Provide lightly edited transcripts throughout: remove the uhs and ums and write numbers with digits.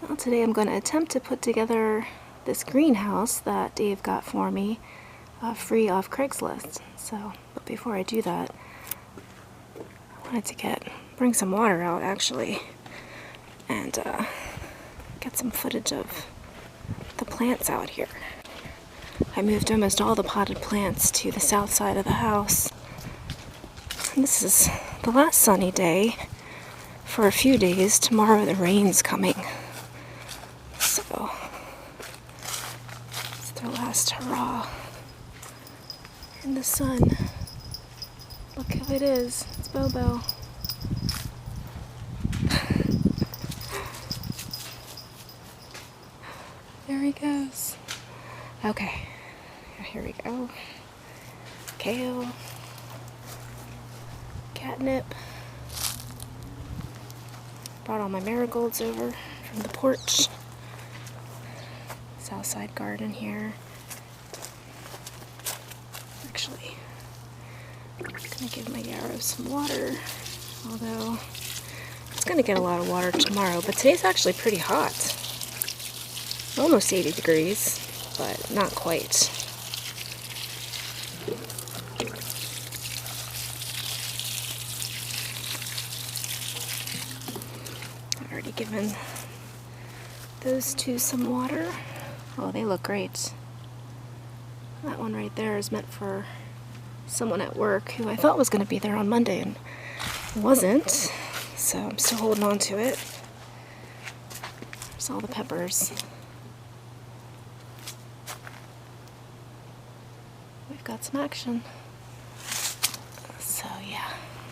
Well, today I'm going to attempt to put together this greenhouse that Dave got for me free off Craigslist. But before I do that, I wanted to bring some water out actually and get some footage of the plants out here. I moved almost all the potted plants to the south side of the house. And this is the last sunny day for a few days. Tomorrow the rain's coming. So it's their last hurrah in the sun. Look how it is. It's Bobo. There he goes. Okay, here we go. Kale. Catnip. Brought all my marigolds over from the porch. South side garden here. Actually, I'm gonna give my yarrow some water, although it's gonna get a lot of water tomorrow, but today's actually pretty hot. Almost 80 degrees, but not quite. I've already given those two some water. Oh, they look great. That one right there is meant for someone at work who I thought was going to be there on Monday and wasn't, so I'm still holding on to it. There's all the peppers. We've got some action. So yeah,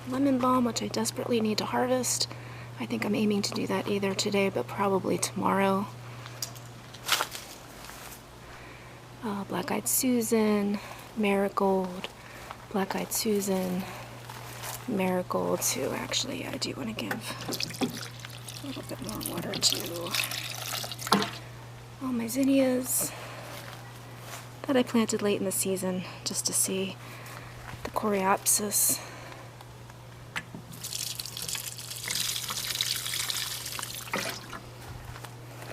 lemon balm, which I desperately need to harvest. I think I'm aiming to do that either today, but probably tomorrow. Black-eyed Susan, marigold, black-eyed Susan, marigold too. Actually, I do want to give a little bit more water to all my zinnias that I planted late in the season just to see the coreopsis.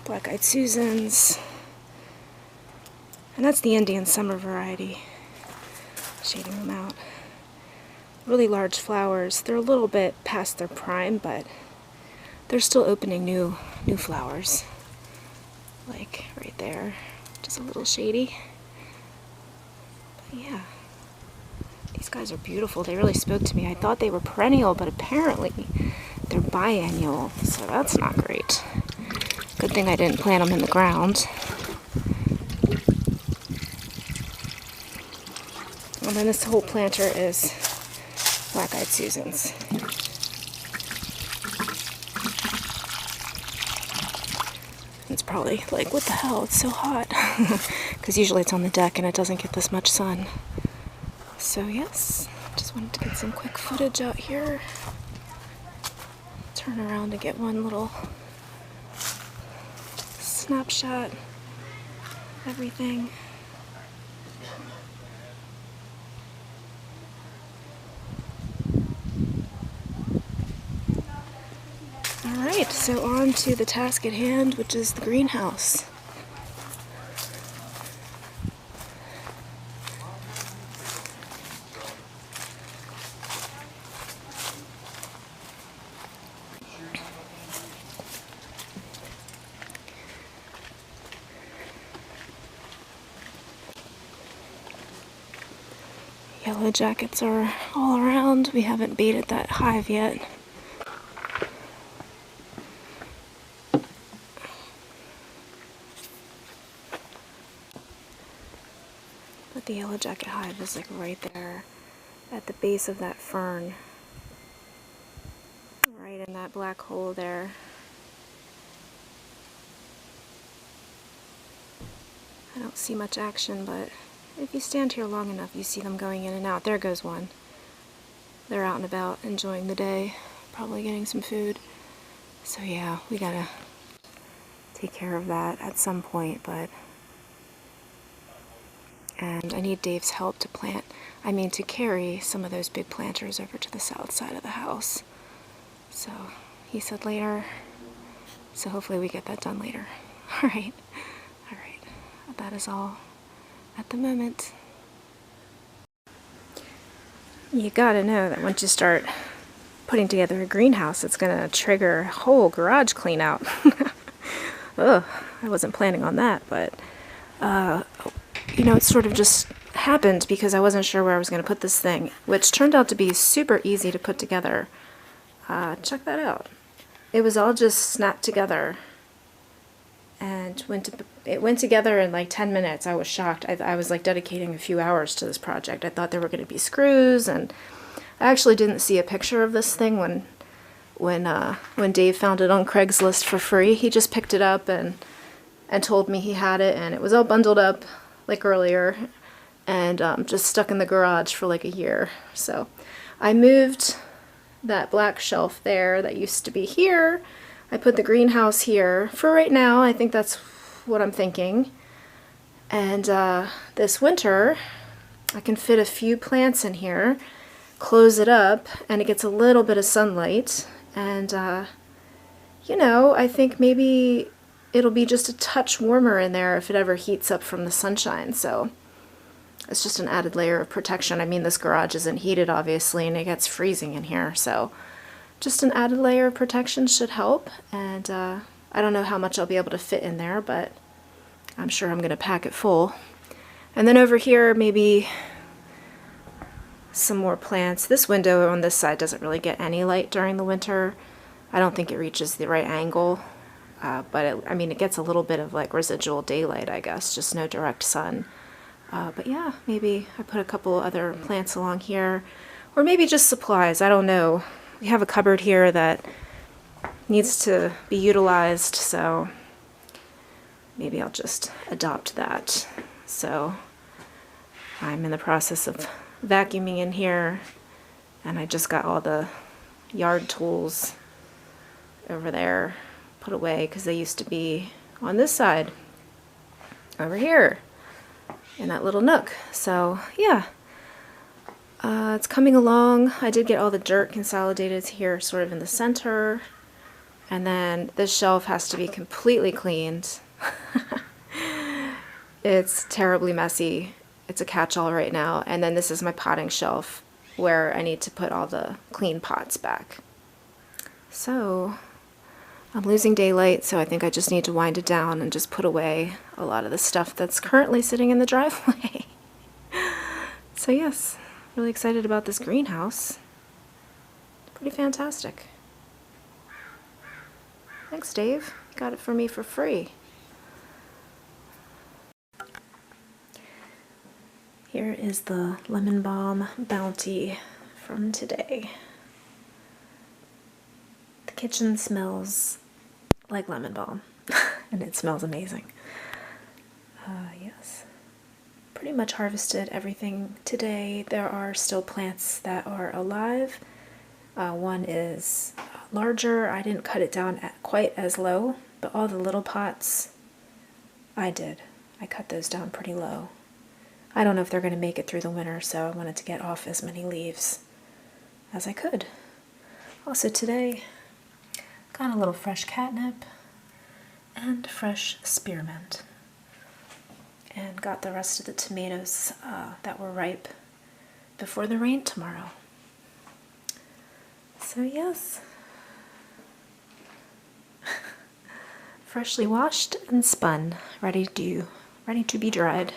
Black-eyed Susans. And that's the Indian summer variety. Shading them out. Really large flowers. They're a little bit past their prime, but they're still opening new flowers. Like right there. Just a little shady. But yeah. These guys are beautiful. They really spoke to me. I thought they were perennial, but apparently they're biennial. So that's not great. Good thing I didn't plant them in the ground. And then this whole planter is black-eyed Susans. It's probably like, what the hell, it's so hot. Because usually it's on the deck and it doesn't get this much sun. So yes, just wanted to get some quick footage out here. Turn around to get one little snapshot. Everything. Alright, so on to the task at hand, which is the greenhouse. Yellow jackets are all around. We haven't baited that hive yet. But the yellow jacket hive is like right there at the base of that fern. Right in that black hole there. I don't see much action, but if you stand here long enough, you see them going in and out. There goes one. They're out and about, enjoying the day, probably getting some food. So yeah, we gotta take care of that at some point, and I need Dave's help to to carry some of those big planters over to the south side of the house. So he said later So hopefully we get that done later. Alright, alright. That is all at the moment. You gotta know that once you start putting together a greenhouse, it's gonna trigger a whole garage clean out. Ugh, I wasn't planning on that, but you know, it sort of just happened because I wasn't sure where I was going to put this thing, which turned out to be super easy to put together. Check that out. It was all just snapped together, and it went together in like 10 minutes. I was shocked. I was like dedicating a few hours to this project. I thought there were going to be screws, and I actually didn't see a picture of this thing when Dave found it on Craigslist for free. He just picked it up and told me he had it, and it was all bundled up like earlier, and just stuck in the garage for like a year. So I moved that black shelf there that used to be here. I put the greenhouse here. For right now, I think that's what I'm thinking. And this winter, I can fit a few plants in here, close it up, and it gets a little bit of sunlight. And, you know, I think maybe it'll be just a touch warmer in there if it ever heats up from the sunshine. So it's just an added layer of protection. I mean, this garage isn't heated, obviously, and it gets freezing in here. So just an added layer of protection should help. And I don't know how much I'll be able to fit in there, but I'm sure I'm going to pack it full. And then over here, maybe some more plants. This window on this side doesn't really get any light during the winter. I don't think it reaches the right angle, but I mean, it gets a little bit of like residual daylight, I guess, just no direct sun. But yeah, maybe I put a couple other plants along here, or maybe just supplies. I don't know. We have a cupboard here that needs to be utilized, so maybe I'll just adopt that. So I'm in the process of vacuuming in here, and I just got all the yard tools over there put away because they used to be on this side over here in that little nook. So yeah, it's coming along. I did get all the dirt consolidated here sort of in the center, and then this shelf has to be completely cleaned. It's terribly messy. It's a catch-all right now. And then this is my potting shelf where I need to put all the clean pots back. So I'm losing daylight, so I think I just need to wind it down and just put away a lot of the stuff that's currently sitting in the driveway. So yes, really excited about this greenhouse. Pretty fantastic. Thanks, Dave. You got it for me for free. Here is the lemon balm bounty from today. The kitchen smells like lemon balm, and it smells amazing. Yes, pretty much harvested everything today. There are still plants that are alive. One is larger. I didn't cut it down quite as low, but all the little pots I did. I cut those down pretty low. I don't know if they're going to make it through the winter, so I wanted to get off as many leaves as I could. Also today, got a little fresh catnip and fresh spearmint. And got the rest of the tomatoes that were ripe before the rain tomorrow. So yes, freshly washed and spun, ready to be dried.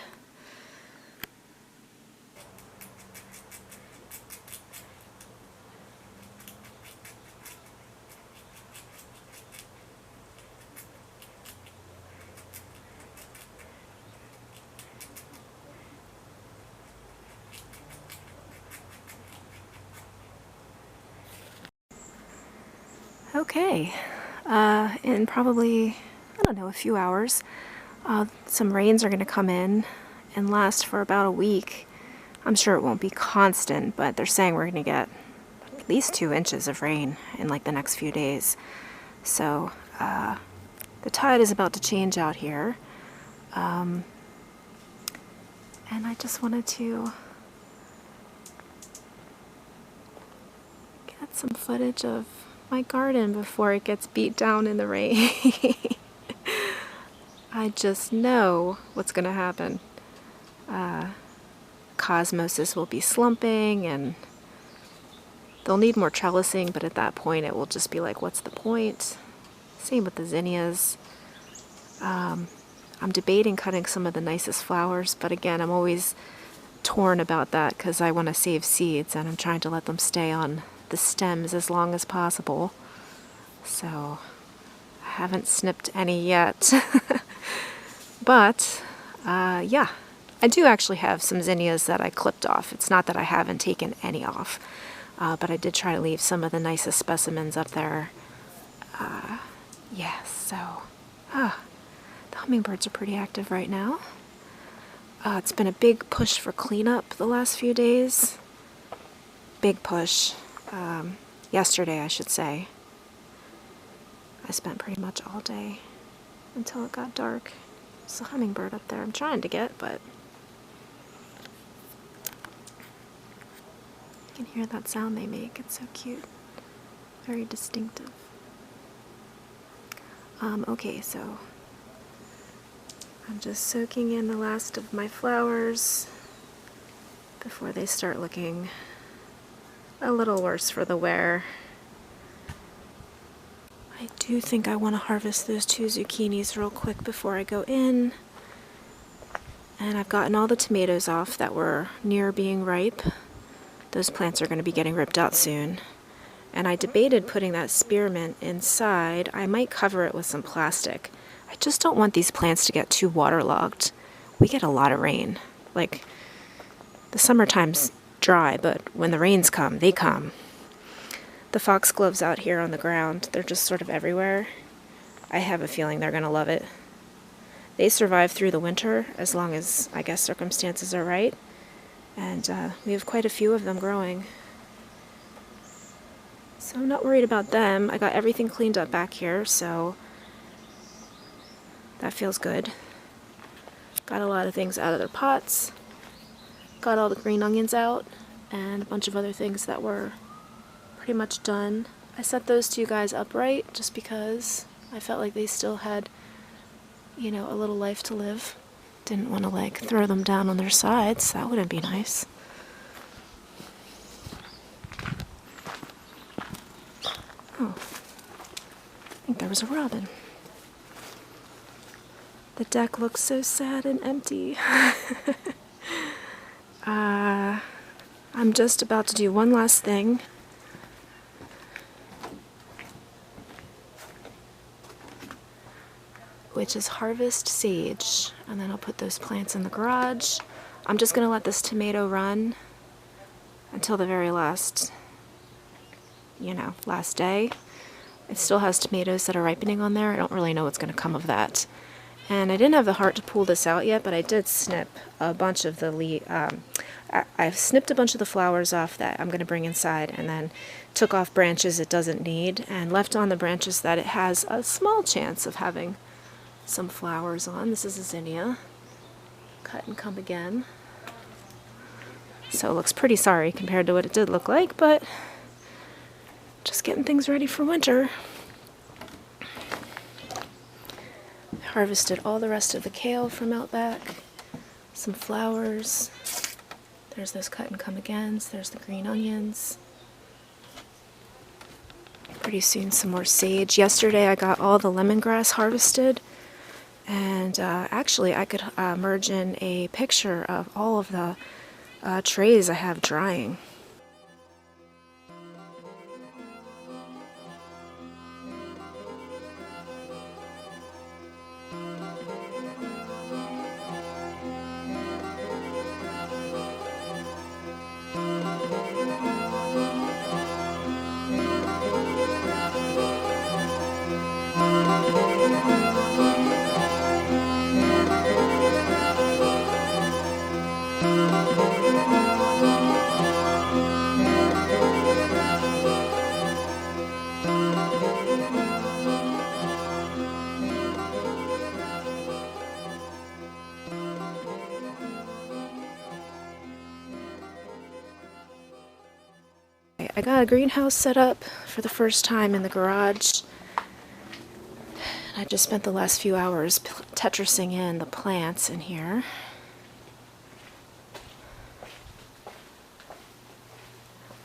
Okay, in probably, I don't know, a few hours, some rains are going to come in and last for about a week. I'm sure it won't be constant, but they're saying we're going to get at least 2 inches of rain in like the next few days. So the tide is about to change out here. And I just wanted to get some footage of my garden before it gets beat down in the rain. I just know what's going to happen. Cosmosis will be slumping and they'll need more trellising, but at that point it will just be like, what's the point? Same with the zinnias. I'm debating cutting some of the nicest flowers, but again, I'm always torn about that because I want to save seeds and I'm trying to let them stay on the stems as long as possible. So I haven't snipped any yet. But yeah, I do actually have some zinnias that I clipped off. It's not that I haven't taken any off, but I did try to leave some of the nicest specimens up there. Yes, so the hummingbirds are pretty active right now. It's been a big push for cleanup the last few days. Big push. Yesterday, I should say. I spent pretty much all day until it got dark. There's a hummingbird up there I'm trying to get, but you can hear that sound they make. It's so cute. Very distinctive. Okay, so I'm just soaking in the last of my flowers before they start looking a little worse for the wear. I do think I want to harvest those 2 zucchinis real quick before I go in. And I've gotten all the tomatoes off that were near being ripe. Those plants are going to be getting ripped out soon. And I debated putting that spearmint inside. I might cover it with some plastic. I just don't want these plants to get too waterlogged. We get a lot of rain. Like, the summertime's dry, but when the rains come, they come. The foxgloves out here on the ground, they're just sort of everywhere. I have a feeling they're going to love it. They survive through the winter as long as, I guess, circumstances are right. And we have quite a few of them growing. So I'm not worried about them. I got everything cleaned up back here, so that feels good. Got a lot of things out of their pots. Got all the green onions out and a bunch of other things that were pretty much done. I set those 2 guys upright just because I felt like they still had, you know, a little life to live. Didn't want to like throw them down on their sides. That wouldn't be nice. Oh, I think there was a robin. The deck looks so sad and empty. I'm just about to do one last thing. Which is harvest sage. And then I'll put those plants in the garage. I'm just going to let this tomato run until the very last, last day. It still has tomatoes that are ripening on there. I don't really know what's going to come of that. And I didn't have the heart to pull this out yet, but I did snip a bunch of the I've snipped a bunch of the flowers off that I'm going to bring inside, and then took off branches it doesn't need, and left on the branches that it has a small chance of having some flowers on. This is a zinnia. Cut and come again. So it looks pretty sorry compared to what it did look like, but just getting things ready for winter. Harvested all the rest of the kale from out back. Some flowers. There's those cut and come agains. There's the green onions. Pretty soon some more sage. Yesterday I got all the lemongrass harvested. And actually I could merge in a picture of all of the trays I have drying. Okay, I got a greenhouse set up for the first time in the garage. I just spent the last few hours Tetrising in the plants in here.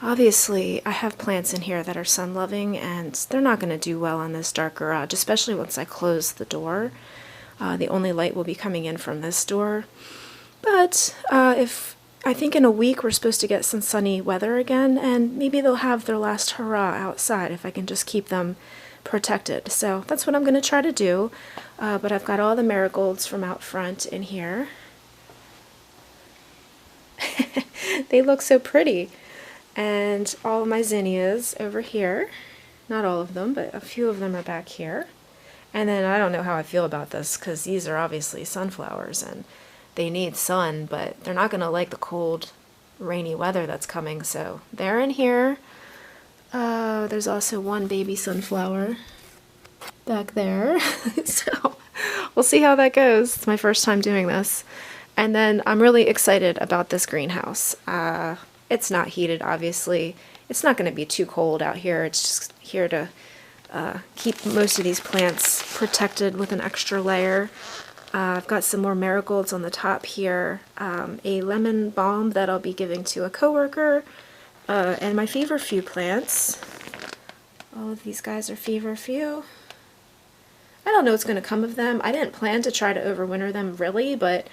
Obviously, I have plants in here that are sun-loving, and they're not going to do well in this dark garage, especially once I close the door. The only light will be coming in from this door. But I think in a week we're supposed to get some sunny weather again, and maybe they'll have their last hurrah outside if I can just keep them protected. So that's what I'm going to try to do. But I've got all the marigolds from out front in here. They look so pretty. And all of my zinnias over here. Not all of them, but a few of them are back here. And then I don't know how I feel about this, because these are obviously sunflowers and they need sun, but they're not going to like the cold, rainy weather that's coming. So they're in here. There's also one baby sunflower back there. So we'll see how that goes. It's my first time doing this. And then I'm really excited about this greenhouse. It's not heated, obviously. It's not going to be too cold out here. It's just here to keep most of these plants protected with an extra layer. I've got some more marigolds on the top here, a lemon balm that I'll be giving to a coworker, and my feverfew plants. All of these guys are feverfew. I don't know what's going to come of them. I didn't plan to try to overwinter them really, but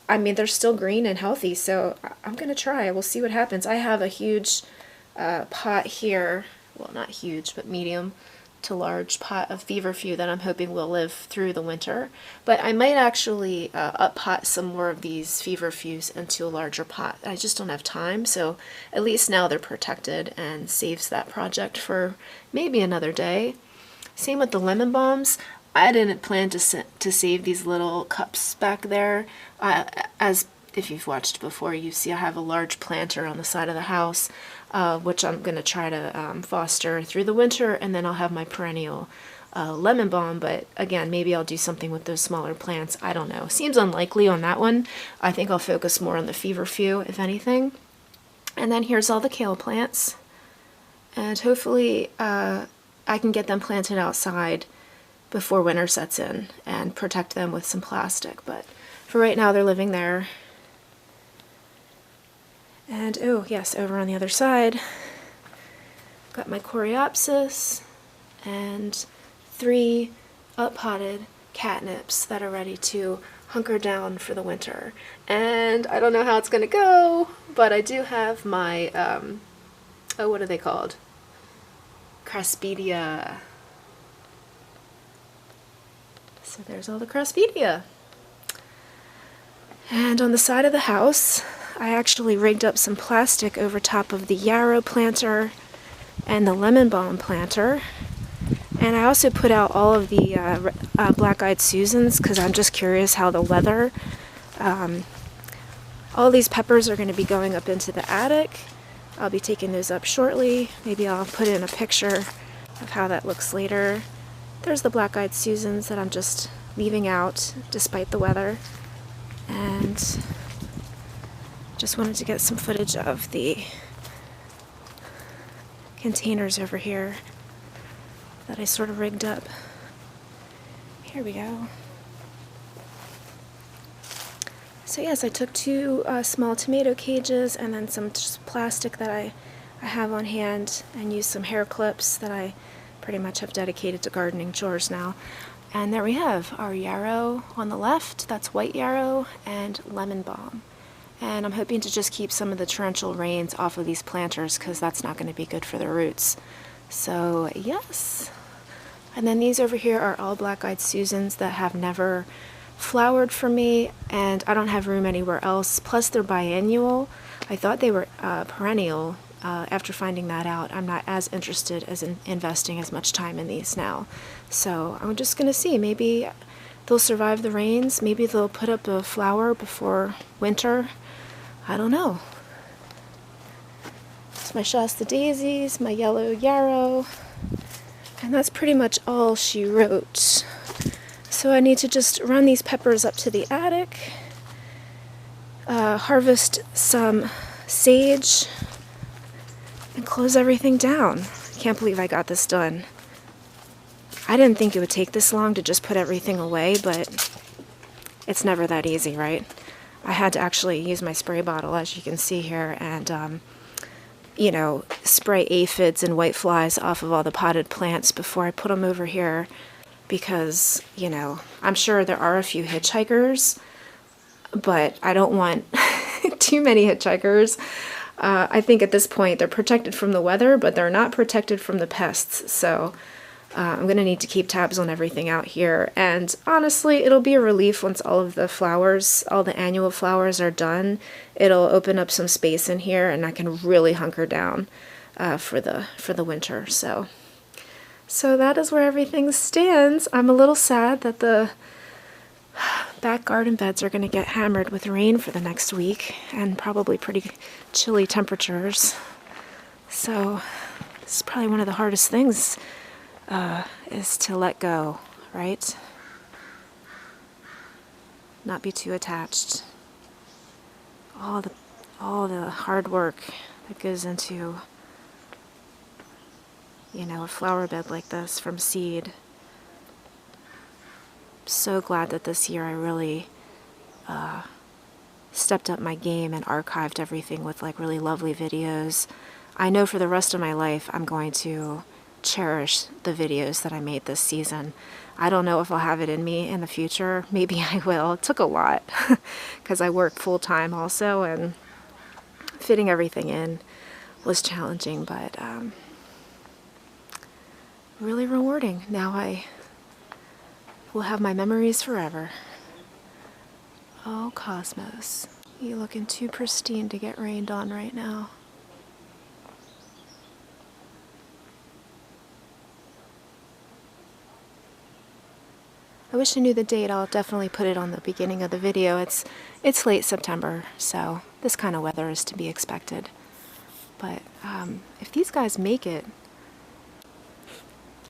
I mean, they're still green and healthy, so I'm going to try. We'll see what happens. I have a huge pot here, well, not huge, but medium to large pot of feverfew that I'm hoping will live through the winter. But I might actually up-pot some more of these feverfews into a larger pot. I just don't have time, so at least now they're protected and saves that project for maybe another day. Same with the lemon balms. I didn't plan to save these little cups back there. As if you've watched before, you see I have a large planter on the side of the house, which I'm going to try to foster through the winter, and then I'll have my perennial lemon balm. But again, maybe I'll do something with those smaller plants. I don't know. Seems unlikely on that one. I think I'll focus more on the feverfew, if anything. And then here's all the kale plants. And hopefully I can get them planted outside before winter sets in and protect them with some plastic. But for right now, they're living there. And oh yes, over on the other side, got my coreopsis and 3 up-potted catnips that are ready to hunker down for the winter. And I don't know how it's going to go, but I do have my, oh, what are they called? Craspedia. So there's all the craspedia. And on the side of the house, I actually rigged up some plastic over top of the yarrow planter and the lemon balm planter. And I also put out all of the black-eyed Susans because I'm just curious how the weather. All these peppers are going to be going up into the attic. I'll be taking those up shortly. Maybe I'll put in a picture of how that looks later. There's the black-eyed Susans that I'm just leaving out despite the weather. And just wanted to get some footage of the containers over here that I sort of rigged up. Here we go. So yes, I took 2 small tomato cages and then some just plastic that I have on hand and used some hair clips that I pretty much have dedicated to gardening chores now. And there we have our yarrow on the left, that's white yarrow, and lemon balm. And I'm hoping to just keep some of the torrential rains off of these planters because that's not going to be good for the roots. So yes. And then these over here are all black-eyed Susans that have never flowered for me, and I don't have room anywhere else. Plus they're biennial. I thought they were perennial. After finding that out, I'm not as interested as in investing as much time in these now. So I'm just going to see. Maybe they'll survive the rains. Maybe they'll put up a flower before winter. I don't know. It's my Shasta daisies, my yellow yarrow, and that's pretty much all she wrote. So I need to just run these peppers up to the attic, harvest some sage, and close everything down. Can't believe I got this done. I didn't think it would take this long to just put everything away, but it's never that easy, right? I had to actually use my spray bottle, as you can see here, and you know, spray aphids and white flies off of all the potted plants before I put them over here, because, you know, I'm sure there are a few hitchhikers, but I don't want too many hitchhikers. I think at this point they're protected from the weather, but they're not protected from the pests, so I'm going to need to keep tabs on everything out here. And honestly, it'll be a relief once all of the flowers, all the annual flowers are done. It'll open up some space in here, and I can really hunker down for the winter. So that is where everything stands. I'm a little sad that the back garden beds are going to get hammered with rain for the next week, and probably pretty chilly temperatures. So this is probably one of the hardest things, is to let go, right? Not be too attached. All the hard work that goes into, you know, a flower bed like this from seed. So glad that this year I really stepped up my game and archived everything with like really lovely videos. I know for the rest of my life I'm going to cherish the videos that I made this season. I don't know if I'll have it in me in the future. Maybe I will. It took a lot because I work full-time also, and fitting everything in was challenging, but really rewarding. Now I will have my memories forever. Oh, Cosmos, you're looking too pristine to get rained on right now. I wish I knew the date. I'll definitely put it on the beginning of the video. It's late September, so this kind of weather is to be expected. But if these guys make it,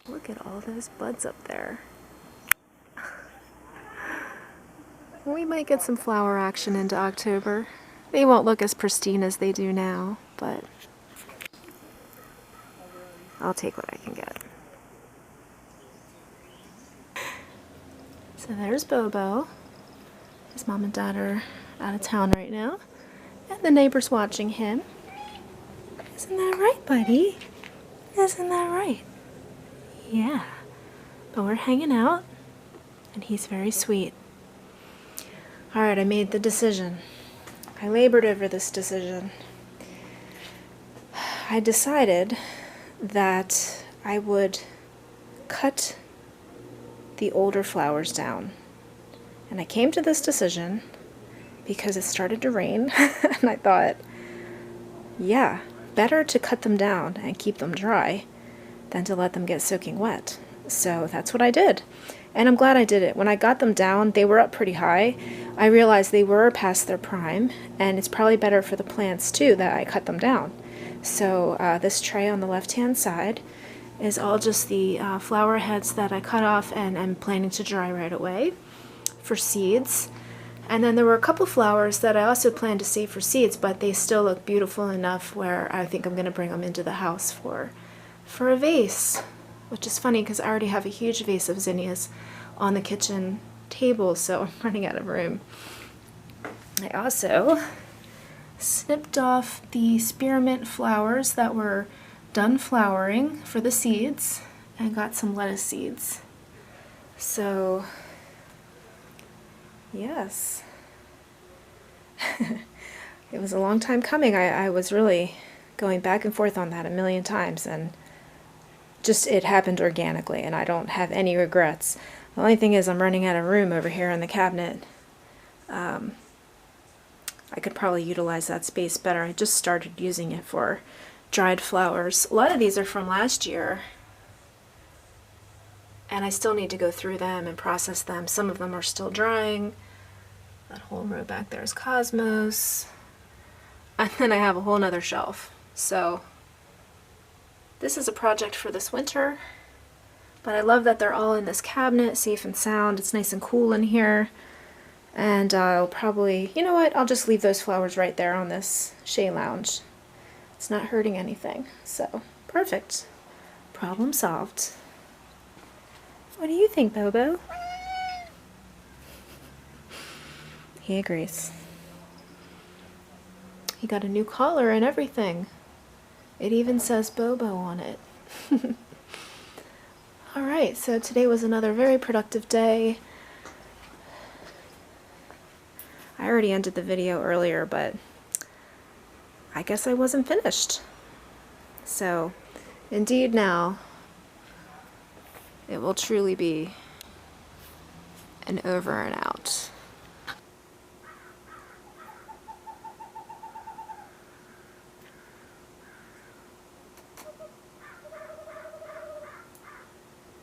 look at all those buds up there. We might get some flower action into October. They won't look as pristine as they do now, but I'll take what I can get. So there's Bobo. His mom and dad are out of town right now, and the neighbor's watching him. Isn't that right, buddy? Isn't that right? Yeah. But we're hanging out, and he's very sweet. Alright, I made the decision. I labored over this decision. I decided that I would cut the older flowers down. And I came to this decision because it started to rain, and I thought, yeah, better to cut them down and keep them dry than to let them get soaking wet. So that's what I did. And I'm glad I did it. When I got them down, they were up pretty high. I realized they were past their prime, and it's probably better for the plants too that I cut them down. So this tray on the left-hand side is all just the flower heads that I cut off and I'm planning to dry right away for seeds. And then there were a couple flowers that I also planned to save for seeds, but they still look beautiful enough where I think I'm going to bring them into the house for a vase. Which is funny because I already have a huge vase of zinnias on the kitchen table, so I'm running out of room. I also snipped off the spearmint flowers that were done flowering for the seeds and got some lettuce seeds. So, yes. It was a long time coming. I was really going back and forth on that a million times, and just it happened organically, and I don't have any regrets. The only thing is I'm running out of room over here in the cabinet. I could probably utilize that space better. I just started using it for dried flowers. A lot of these are from last year, and I still need to go through them and process them. Some of them are still drying. That whole row back there is Cosmos. And then I have a whole nother shelf. So this is a project for this winter, but I love that they're all in this cabinet, safe and sound. It's nice and cool in here. And I'll probably, you know what, I'll just leave those flowers right there on this Shea Lounge. It's not hurting anything, so perfect. Problem solved. What do you think, Bobo? He agrees. He got a new collar and everything. It even says Bobo on it. Alright, so today was another very productive day. I already ended the video earlier, but I guess I wasn't finished. So, indeed now, it will truly be an over and out.